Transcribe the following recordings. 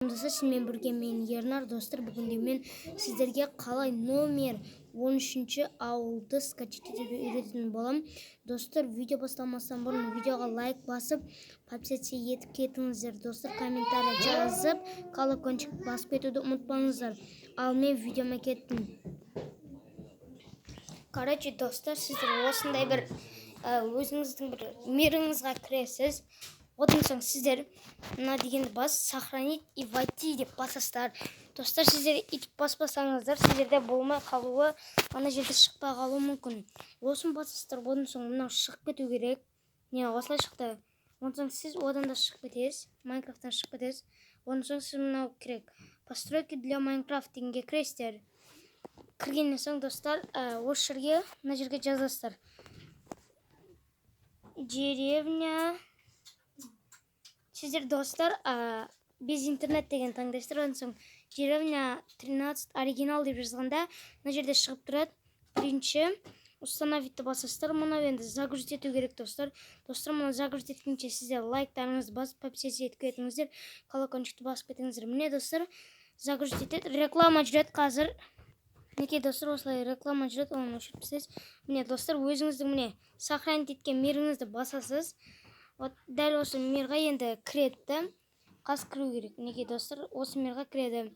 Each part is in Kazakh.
Сізмен бірге мен Ернар, достар. Бүгінде мен сіздерге қалай номер 13 ауылды скачать етуді үйрететін болам. Достар, видео бастамастан бұрын видеоға лайк басып, подписаться етіп кетіңіздер. Достар, комментарий жазып, колокольчик басып кетуді ұмытпаңыздар. Ал мен видеома кеттім. Короче, достар, сіздер осындай бір өзіңіздің бір миріңізға кіресіз. Одан соң сіздер мына дегенді бас, сохранить и войти деп басасыздар. Достар, сіздер итіп баспасаңыздар, сіздерде болмай қалуы, ана жерде шықпай қалуы мүмкін. Осын басасыздар, одан соң мынау шығып кету керек. Не, осылай шықты. Одан соң сіз одан да шығып кетесіз, Майнкрафттан шығып кетесіз. Одан соң сіз мынау керек. Постройки для Майнкрафт дегенге кіресіздер. Кіргеннен соң, достар, осы жерге, мына жерге жазасыздар. Деревня. Сіздер, достар, без интернет деген таңдайсыздар. Одан соң деревня 13 оригинал деп жазғанда мына жерде шығып тұрады. Бірінші установитті басасыздар. Мұны енді загрузить ету керек, достар. Достар, мұны загрузить еткенше сіздер лайктарыңызды басып, подписаться етіп кетіңіздер, колокольчикті басып кетіңіздер. Міне, достар, загрузить етеді. Реклама жүреді қазір. Неке, достар, осылай реклама жүреді, оны өшіріп тастайсыз. Міне, достар, өзіңіздің міне сохранить еткен миріңізді басасыз. Дәл осы мирға енді кіреді. Қас кіру керек. Неге, достар, осы мирға кіреді.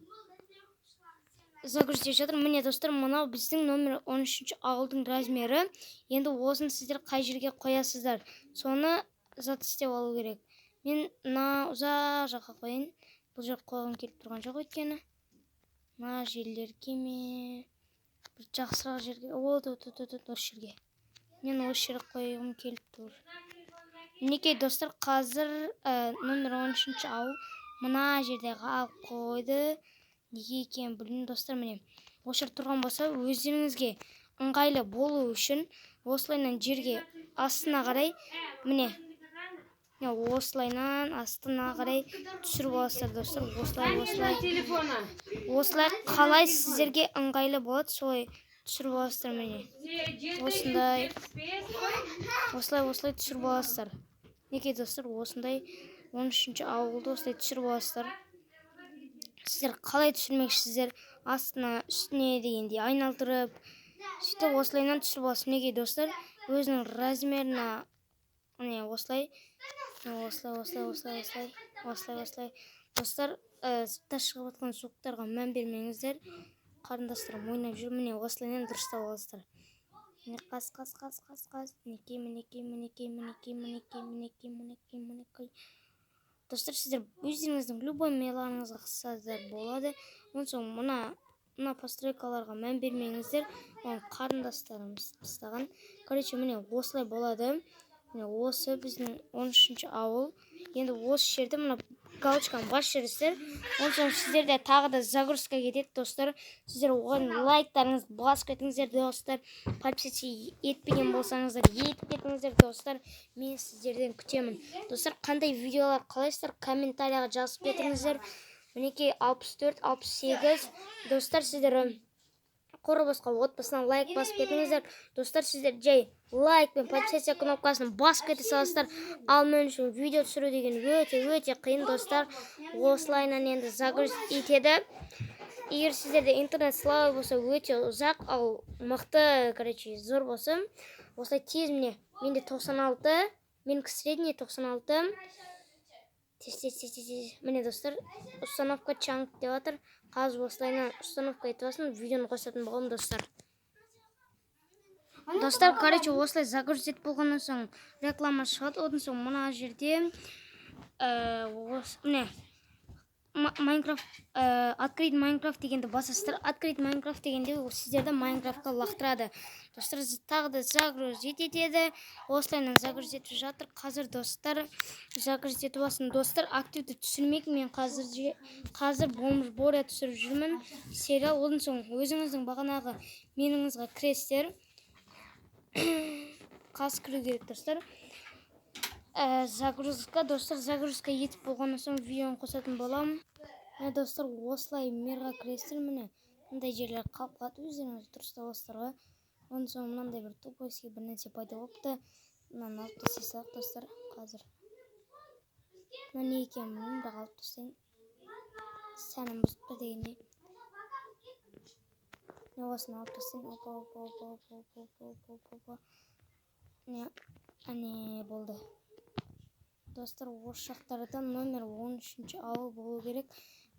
Загрузить жатыр. Міне, достар, мынау біздің номер 13 ауылдың размері. Енді осын сіздер қай жерге қоясыздар. Соны зат істеп алу керек. Мен ұзақ жаққа қойын. Бұл жер қойғым келіп тұрған жоқ өйткені. Мына жерлерге ме? Бір жақсырақ жерге. Осы жерге. Мен осы жерге қойғым келіп тұр. Мінекей, достар, қазір номер 13 ауыл мына жерде қалып қойды. Неге екен білмеймін, достар. Міне осы жер тұрған болса, өздеріңізге ыңғайлы болу үшін осылайынан жерге астына қарай, міне осылайынан астына қарай түсіріп аласыздар, достар. Осылай қалай сіздерге ыңғайлы болады, солай түсіріп аласыздар. Міне осылай түсіріп аласыздар. Неке, достар, осындай 13 ауылды осылай түсіріп аласыздар. Сіздер қалай түсірмекшісіздер? Астына, үстіне дегенде айналдырып, сөйтіп осылайынан түсіріп аласыз. Неге, достар, өзінің размеріне міне осылай. Достар, сыртта шығып жатқан звуктарға мән бермеңіздер. Қарындастарым ойнап жүр. Міне осылайынан дұрыстап аласыздар. Қас. Мінекей. Достар, сіздер өздеріңіздің любой меларыңызға қысасыздар болады. Онан соң мына постройкаларға мән бермеңіздер. Оның қарындастарымыз қыстаған. Короче, міне осылай болады. Міне осы біздің 13 ауыл. Енді осы жерде мына галочканы бас жеріздер. Онан соң сіздерде тағы да загрузка кетеді, достар. Сіздер оған лайктарыңызды басып кетіңіздер, достар. Подписаться етпеген болсаңыздар, етіп кетіңіздер, достар. Мен сіздерден күтемін. Достар, қандай видеолар қалайсыздар, комментарияға жазып кетіңіздер. Мінекей 64, 68. Достар, сіздер қорабасқа отбасынан лайк басып кетіңіздер. Достар, сіздер жай лайк пен подписаться кнопкасын басып кете саласыздар. Ал мен үшін видео түсіру деген өте қиын, достар. Осылайынан енді загрузить етеді. Егер сіздерде интернет слабый болса, өте ұзақ, ал мықты, короче, зор болса, осылай тез. Міне менде 96, менікі средний 96. Тез. Міне, достар, установка чанг деп жатыр. Қазір осылайынан установка етіп алсын, видеоны қосатын болғым, достар. Достар, короче, осылай загрузить болғаннан соң реклама шығады. Одан соң мына жерде міне Майнкрафт, открыть Майнкрафт дегенді басасыздар. Открыть Майнкрафт дегенде сіздерді Майнкрафтқа лақтырады. Достар, тағы да загрузить етеді. Осылайынан загрузить етіп жатыр. Қазір, достар, загрузить етіп алсын. Достар, активті түсірмек. Мен қазір бомж боря түсіріп жүрмін. Сериал. Одан соң өзіңіздің бағанағы меніңізға кіресіздер. Қас кіру керек, достар. Загрузка, достар, загрузка етіп болғаннан соң видеоны қосатын болам. Достар, осылай мирға кіресіздер. Міне мындай жерлер қалып қалады, өздеріңіз дұрыстап аласыздар ғой. Онан соң мынандай бір тупойский бір нәрсе пайда болыпты. Мынаны алып тастайсақ, достар, қазір. Мына не екенін білмеймін, бірақ алып тастайын. сәнім бұзыпты дегендей. Не осыны алып тастайын. Опа. Әне болды. Достар, осы жақтарда номер 13 ауыл болу керек.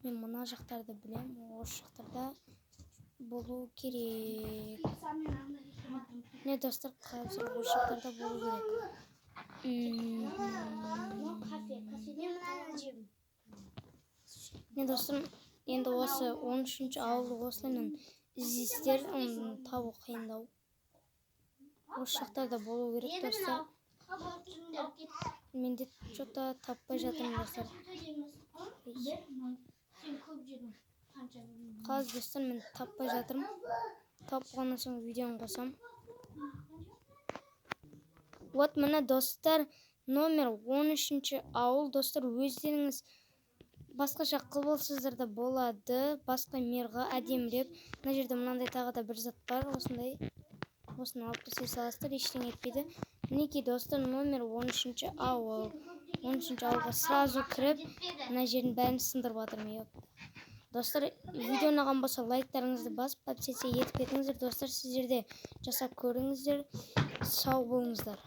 Мен мына жақтарды білем. Осы жақтарда болу керек. Не достар, қазір осы жақтарда болу керек. Не достар, енді осы 13 ауыл осылайынан іздестер, табу қиындау. Осы жақтарда болу керек достар. Мен де что-то таппай жатырмын достар. Қазір достар, мен таппай жатырмын. Тапқаннан соң видеоны қосам. Вот мына достар, номер 13 ауыл. Достар, өздеріңіз басқаша қылбалсыздар да болады. Басқа мерға әдеміреп. Мына жерде мынандай тағы да бір зат бар. Осындай. Осыны алып тастай саласыздар, ештеңе етпейді. Мінекей достар, номер 13 ауыл. 13 ауылға сразу кіріп, мына жердің бәрін сындырып жатырмын. Достар, видео ұнаған болса лайктарыңызды басып, подписаться етіп кетіңіздер. Достар, сіздер де жасап көріңіздер. Сау болыңыздар.